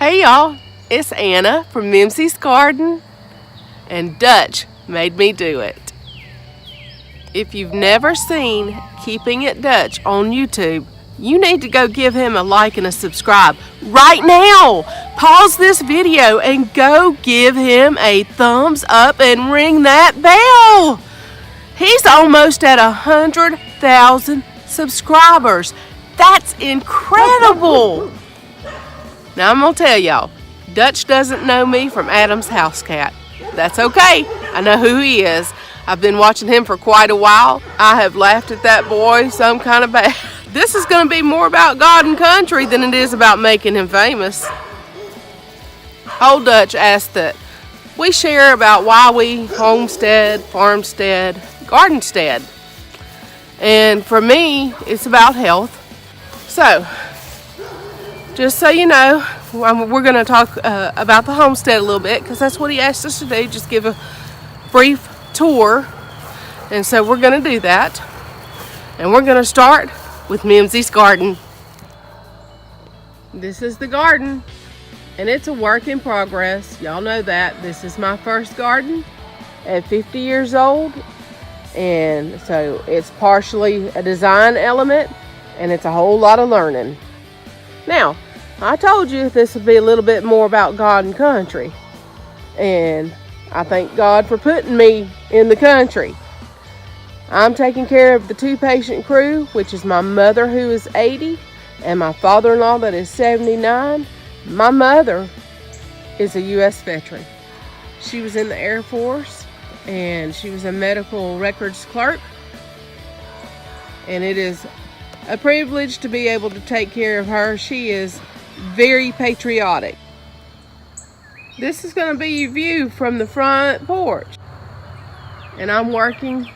Hey y'all, it's Anna from Mimsy's Garden, and Dutch made me do it. If you've never seen Keeping It Dutch on YouTube, you need to go give him a like and a subscribe right now. Pause this video and go give him a thumbs up and ring that bell. He's almost at 100,000 subscribers. That's incredible. Now I'm going to tell y'all, Dutch doesn't know me from Adam's house cat. That's okay. I know who he is. I've been watching him for quite a while. I have laughed at that boy some kind of bad. This is going to be more about God and country than it is about making him famous. Old Dutch asked that we share about why we homestead, farmstead, gardenstead. And for me, it's about health. So, just so you know, we're going to talk about the homestead a little bit because that's what he asked us to do, just give a brief tour. And so we're going to do that. And we're going to start with Mimsy's garden. This is the garden, and it's a work in progress. Y'all know that. This is my first garden at 50 years old. And so it's partially a design element, and it's a whole lot of learning. Now, I told you this would be a little bit more about God and country. And I thank God for putting me in the country. I'm taking care of the 2-patient crew, which is my mother, who is 80, and my father-in-law that is 79. My mother is a U.S. veteran. She was in the Air Force, and she was a medical records clerk. And it is a privilege to be able to take care of her. She is very patriotic. This is going to be your view from the front porch. And I'm working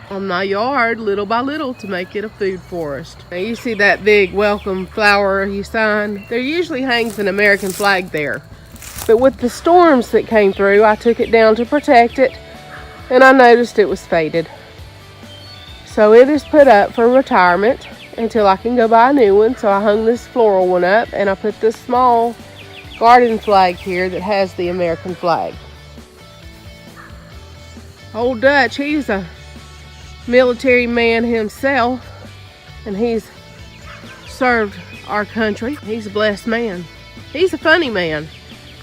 on my yard little by little to make it a food forest. Now you see that big welcome flowery sign? There usually hangs an American flag there. But with the storms that came through, I took it down to protect it, and I noticed it was faded. So it is put up for retirement until I can go buy a new one. So I hung this floral one up, and I put this small garden flag here that has the American flag. Old Dutch, he's a military man himself, and he's served our country. He's a blessed man. He's a funny man.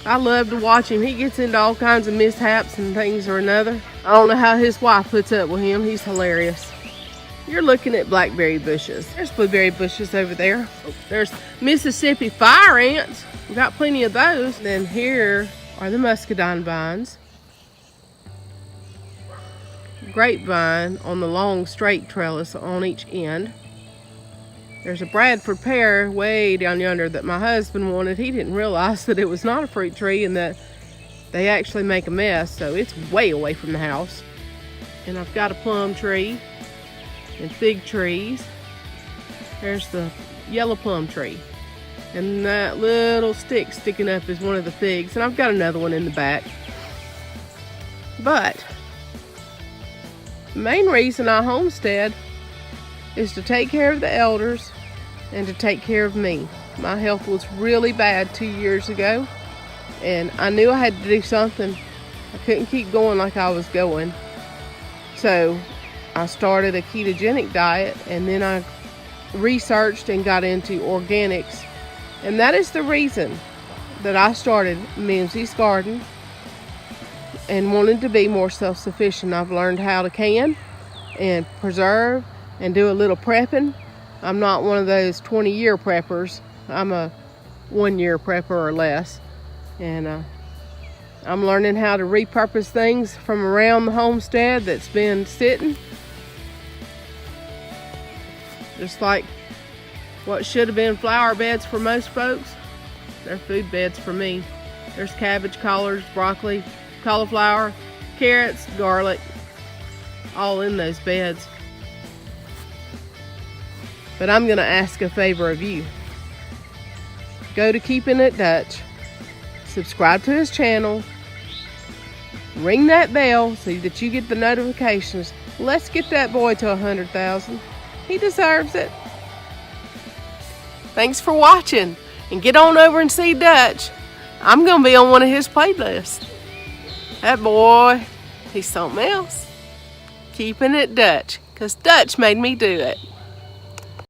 I love to watch him. He gets into all kinds of mishaps and things or another. I don't know how his wife puts up with him. He's hilarious. You're looking at blackberry bushes. There's blueberry bushes over there. There's Mississippi fire ants. We've got plenty of those. Then here are the muscadine vines. Grapevine on the long straight trellis on each end. There's a Bradford pear way down yonder that my husband wanted. He didn't realize that it was not a fruit tree and that they actually make a mess, so it's way away from the house. And I've got a plum tree and fig trees. There's the yellow plum tree, and that little stick sticking up is one of the figs, and I've got another one in the back. But the main reason I homestead is to take care of the elders and to take care of me. My health was really bad 2 years ago, and I knew I had to do something. I couldn't keep going like I was going. So I started a ketogenic diet, and then I researched and got into organics. And that is the reason that I started Mimsy's Garden and wanted to be more self-sufficient. I've learned how to can and preserve and do a little prepping. I'm not one of those 20-year preppers. I'm a 1-year prepper or less. And I'm learning how to repurpose things from around the homestead that's been sitting. Just like what should have been flower beds for most folks, they're food beds for me. There's cabbage, collards, broccoli, cauliflower, carrots, garlic, all in those beds. But I'm going to ask a favor of you. Go to Keeping It Dutch, subscribe to his channel, ring that bell so that you get the notifications. Let's get that boy to 100,000. He deserves it. Thanks for watching, and get on over and see Dutch. I'm going to be on one of his playlists. That boy, he's something else. Keeping it Dutch, because Dutch made me do it.